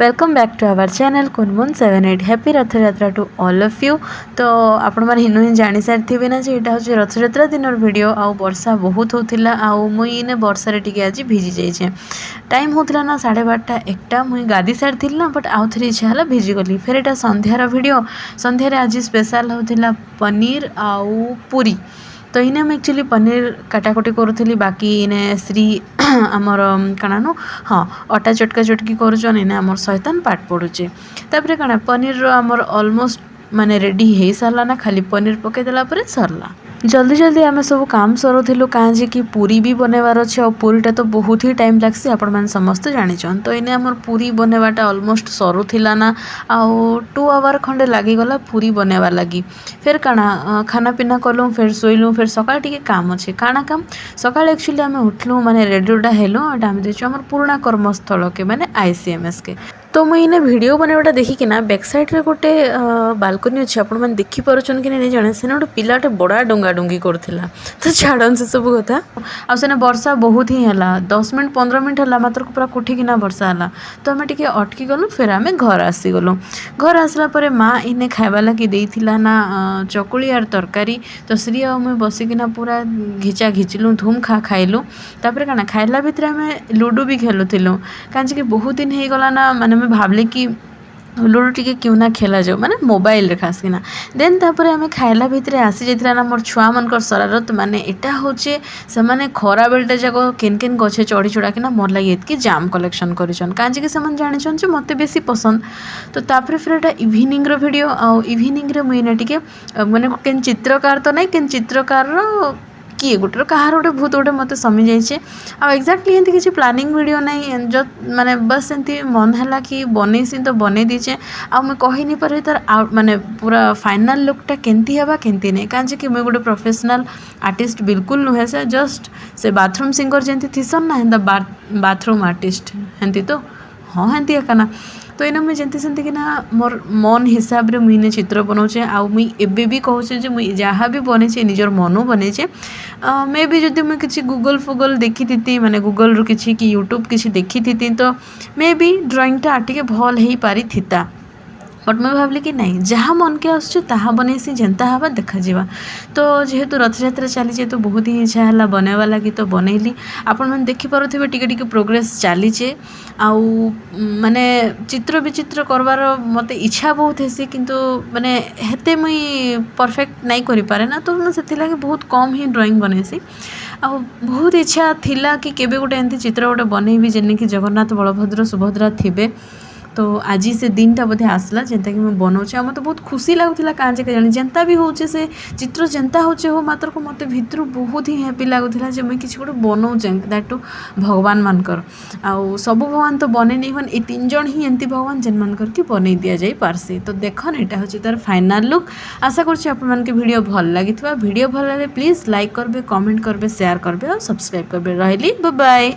Welcome back to our channel Kunmun 78 happy Rath Yatra to all of you. तो आपण मैंने हिनु ही जानी सारी ना जे यहाँ हूँ रथ यात्रा दिन वीडियो आउ वर्षा बहुत होता आउ मुझे वर्षार टी आज भिजी जाइए। टाइम होता ना 12:30 1टा मुई गाधी सारी थी ना बट आउ थे इच्छा है भिजिगली फिर यहाँ संध्यार भिड संध्यार आज स्पेशल होता पनीर आउ पूरी। तो इने मुझे एक्चुअली पनीर काटाकुटी करूली बाकी इने श्री आमर काना हाँ अटा चटका चटकी करुचन इने आमर शैतान पाठ पढ़ुचे तापर काना पनीर आमर ऑलमोस्ट माने रेडी हो सारा ना खाली पनीर पकईदेला सरला। जल्दी जल्दी आम सब काम सरुलु कहीं कि पूरी भी बनवार अच्छे और पूरीटा तो बहुत ही टाइम लग्सी आपण मैंने समस्ते जान। तो इने आमर पूरी बनवाटा ऑलमोस्ट सरुला ना आउ 2 आवर खंडे लगिगला पूरी बनवा लगी। फिर काना खाना पीना कलु फिर शोलु फिर सका टे काम अच्छे काना काम सका एक्चुअली आम उठलु माने रेडियोटा हेलु आम देखु आम पुराणा कर्मस्थल के माने ICMS के। तो मुझे इने वीडियो बनवाटा देखिकिना बैक साइड रे गोटे बालकनी अच्छे आपण मैंने देखिपुन कि नहीं जाने से गोटे पिलाटे बड़ा डंगा डुंगी करूला। तो छाड़न से सब कथा आने वर्षा बहुत ही है 10 मिनट 15 मिनट है मात्र पूरा कुठिकिना वर्षा है। तो आम टे अटकी गलु फिर आम घर आसीगलु। घर आसला माँ इने खाइबा लगी देइथिला ना चकुली आर तरकारी। तो श्री आ मुझे बसिकिना पूरा घिचा घिचलु धूम खा खाइलु। तापर काना खाइला भितर आम लुडो भी खेलुलु कहीं बहुत दिन हो गला ना माने मैं भावली कि लुडो टी क्यों ना खेला जाओ माने मोबाइल रे खास किना। देन तापर आम खाइला भितर आसी जाइथिला ना मोर छुआ मनकर शरारत माने एटा होचे से माने खरा बेलटा जाक केन केन गछे चढ़ी चढ़ा कि मोर लगे एतकी जाम कलेक्शन करिछन कांजे कि से जानिछन जे मते बेसी पसंद। तो तापर फिर एटा इवनिंग रो वीडियो आ इवनिंग रे मुई ना टिके माने केन चित्रकार तो नहीं केन चित्रकार रो किए गोटे कहार गोटे भूत गोटे मत समी जाइए आ एक्जाक्टली एमती किसी प्लानिंग वीडियो नहीं जो माने बस एमती मन है कि बनईसी तो बनई दीचे आ मैं कही नहीं पारे तार माने पूरा फाइनाल लुकटा केमती हवा केमती नहीं कहीं कि मुझे गोटे प्रोफेशनल आर्टिस्ट बिल्कुल नुहे से जस्ट से बाथरूम सिंगर जमी थीसन ना हेन्ता बाथरूम आर्टिस्ट हेंती तो हाँ हेंती एकाना। तो इना मुझे जंती सेंती कि ना मोर मन हिसाब रे मुझे चित्र बनाऊे आ मुई एबे भी कहूचे जे मुई जहाँ भी बनईचे निजर मनु बनईचे मे भी जदि मुझे किसी गूगल फुगल देखी थी माने गूगल रू किसी कि यूट्यूब किसी देखी थी तो मे भी ड्राइंगटा टिके भल हो पारि थिता। बट मैं भावली कि नहीं जहाँ मन के आसहा बनईसी जेन्ता हवा देखा जावा। तो जेहेतु रथयात्रा चली तो बहुत ही इच्छा है बनवा लगी तो बनईली आपण मैंने देखिपे टिके प्रोग्रेस चलीचे आउ माने चित्र विचित्र करवार मत इच्छा बहुत हेसी किंतु माने हेते मुई परफेक्ट नहीं करि पारे ना। तो मुझे लगे बहुत कम ही ड्राइंग बनईसी आ बहुत इच्छा थिला कि केबे गोटे एमती चित्र गोटे बनईबी जेने कि जगन्नाथ बलभद्र सुभद्रा थिबे। तो आज से दिन टा बोधे आसला जेनता कि मैं बनाऊे आ मत बहुत खुशी लगुला कहाँ के जानी जेन्ता भी होचे से चित्र जेन्ता होचे हो मात्र को मत भितर बहुत ही हैप्पी लगुला जे मुझे किसी गोटे बनाऊे दैट टू भगवान मानकर आउ सब भगवान तो बने नहीं हन ये 3 जन ही एमती भगवान जेन मानकर कि बनई दि जाई पारसी। तो देखन एटा होचे तार फाइनाल लुक आशा करछि आपण मन के वीडियो भल लागिथबा वीडियो भल लागे प्लीज लाइक करबे कमेंट करबे शेयर करबे और सब्सक्राइब करबे। रहली बाय बाय।